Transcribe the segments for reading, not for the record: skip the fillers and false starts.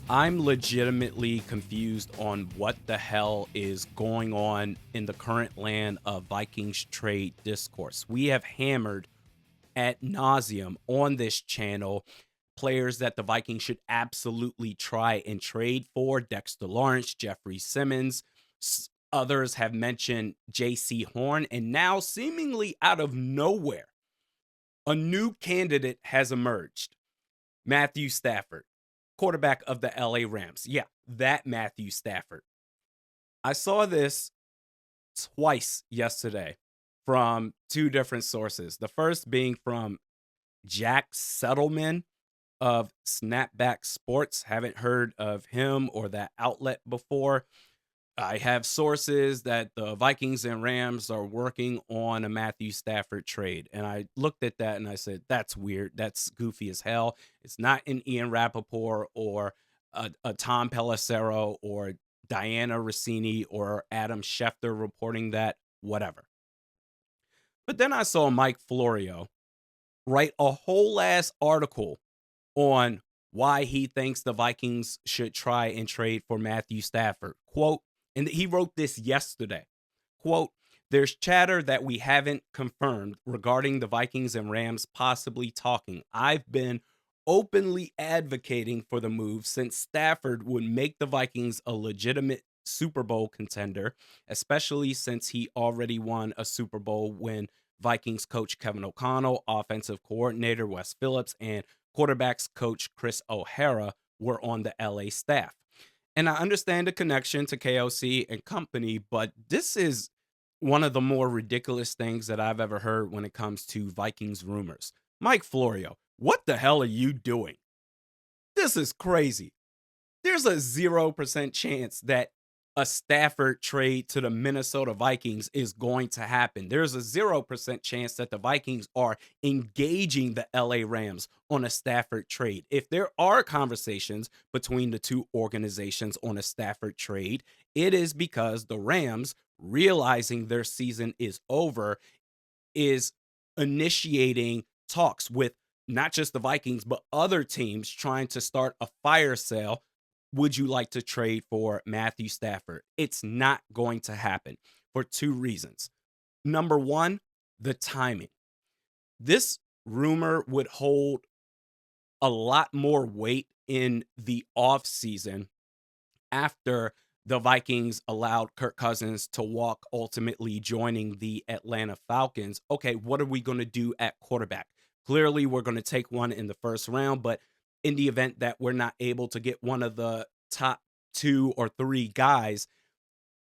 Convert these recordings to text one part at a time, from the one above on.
I'm legitimately confused on what the hell is going on in the current land of Vikings trade discourse. We have hammered ad nauseum on this channel players that the Vikings should absolutely try and trade for: Dexter Lawrence, Jeffrey Simmons. Others have mentioned J.C. Horn, and now, seemingly out of nowhere, a new candidate has emerged: Matthew Stafford, quarterback of the LA Rams. Yeah, that Matthew Stafford. I saw this twice yesterday from two different sources. The first being from Jack Settleman of Snapback Sports. Haven't heard of him or that outlet before. I have sources that the Vikings and Rams are working on a Matthew Stafford trade. And I looked at that and I said, that's weird. That's goofy as hell. It's not an Ian Rappaport or a Tom Pelissero or Diana Rossini or Adam Schefter reporting that, whatever. But then I saw Mike Florio write a whole ass article on why he thinks the Vikings should try and trade for Matthew Stafford. Quote, and he wrote this yesterday. Quote, there's chatter that we haven't confirmed regarding the Vikings and Rams possibly talking. I've been openly advocating for the move since Stafford would make the Vikings a legitimate Super Bowl contender, especially since he already won a Super Bowl when Vikings coach Kevin O'Connell, offensive coordinator Wes Phillips, and quarterbacks coach Chris O'Hara were on the LA staff. And I understand the connection to KOC and company, but this is one of the more ridiculous things that I've ever heard when it comes to Vikings rumors. Mike Florio, what the hell are you doing? This is crazy. There's a 0% chance that a Stafford trade to the Minnesota Vikings is going to happen. There's a 0% chance that the Vikings are engaging the LA Rams on a Stafford trade. If there are conversations between the two organizations on a Stafford trade, it is because the Rams, realizing their season is over, is initiating talks with not just the Vikings, but other teams trying to start a fire sale. Would you like to trade for Matthew Stafford? It's not going to happen for two reasons. Number one, the timing. This rumor would hold a lot more weight in the offseason after the Vikings allowed Kirk Cousins to walk, ultimately joining the Atlanta Falcons. Okay, what are we going to do at quarterback? Clearly, we're going to take one in the first round, but in the event that we're not able to get one of the top two or three guys,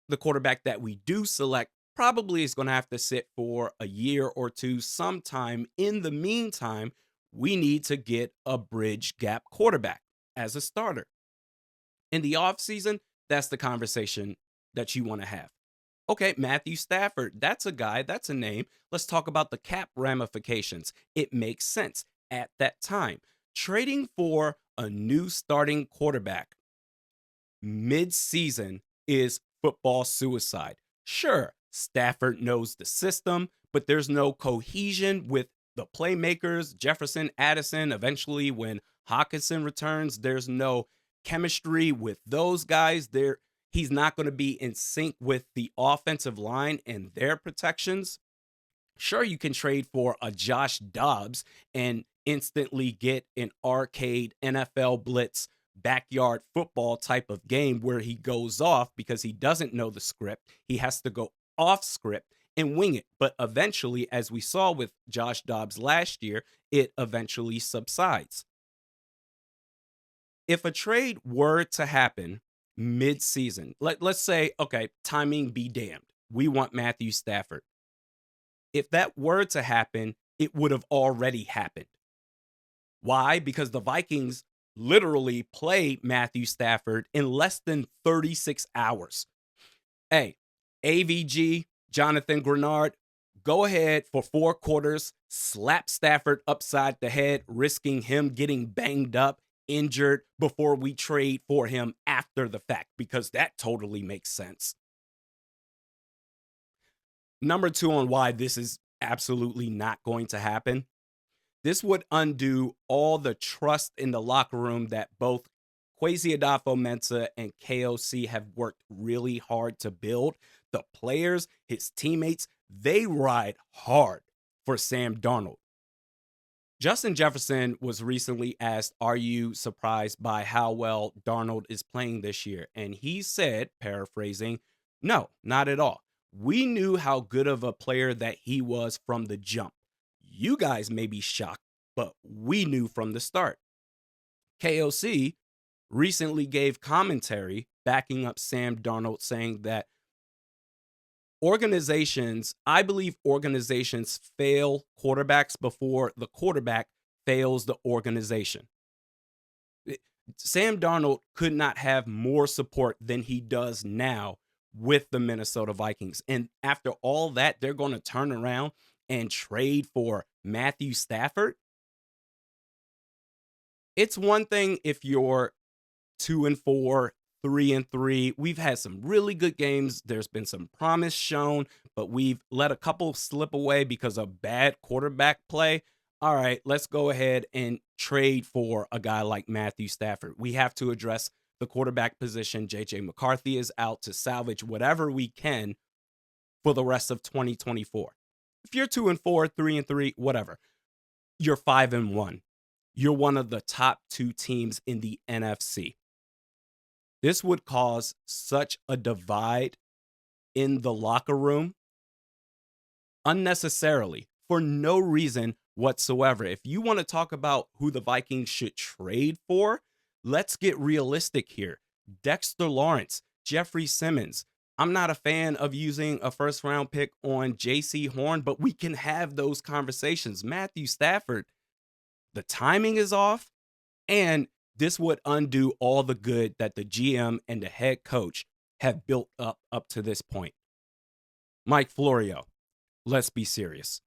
the quarterback that we do select probably is going to have to sit for a year or two sometime. In the meantime, we need to get a bridge gap quarterback as a starter. In the offseason, that's the conversation that you want to have. Okay, Matthew Stafford, that's a guy, that's a name. Let's talk about the cap ramifications. It makes sense at that time. Trading for a new starting quarterback mid-season is football suicide. Sure, Stafford knows the system, but there's no cohesion with the playmakers, Jefferson, Addison. Eventually, when Hawkinson returns, there's no chemistry with those guys. He's not going to be in sync with the offensive line and their protections. Sure, you can trade for a Josh Dobbs and instantly get an arcade NFL blitz backyard football type of game where he goes off because he doesn't know the script. He has to go off script and wing it. But eventually, as we saw with Josh Dobbs last year, it eventually subsides. If a trade were to happen mid-season, let's say, okay, timing be damned, we want Matthew Stafford. If that were to happen, it would have already happened. Why? Because the Vikings literally play Matthew Stafford in less than 36 hours. Hey, AVG, Jonathan Grenard, go ahead for 4 quarters, slap Stafford upside the head, risking him getting banged up, injured before we trade for him after the fact, because that totally makes sense. Number two on why this is absolutely not going to happen. This would undo all the trust in the locker room that both Kwesi Adafo-Mensah and KOC have worked really hard to build. The players, his teammates, they ride hard for Sam Darnold. Justin Jefferson was recently asked, "Are you surprised by how well Darnold is playing this year?" And he said, paraphrasing, "No, not at all. We knew how good of a player that he was from the jump. You guys may be shocked, but we knew from the start." KOC recently gave commentary backing up Sam Darnold, saying that I believe organizations fail quarterbacks before the quarterback fails the organization. It- Sam Darnold could not have more support than he does now with the Minnesota Vikings. And after all that, they're going to turn around and trade for Matthew Stafford. It's one thing if you're 2-4, 3-3. We've had some really good games. There's been some promise shown, but we've let a couple slip away because of bad quarterback play. All right, let's go ahead and trade for a guy like Matthew Stafford. We have to address the quarterback position. JJ McCarthy is out to salvage whatever we can for the rest of 2024. If you're 2-4, 3-3, whatever, you're 5-1. You're one of the top two teams in the NFC. This would cause such a divide in the locker room unnecessarily for no reason whatsoever. If you want to talk about who the Vikings should trade for, let's get realistic here. Dexter Lawrence, Jeffrey Simmons. I'm not a fan of using a first round pick on JC Horn, but we can have those conversations. Matthew Stafford, the timing is off, and this would undo all the good that the GM and the head coach have built up to this point. Mike Florio, let's be serious.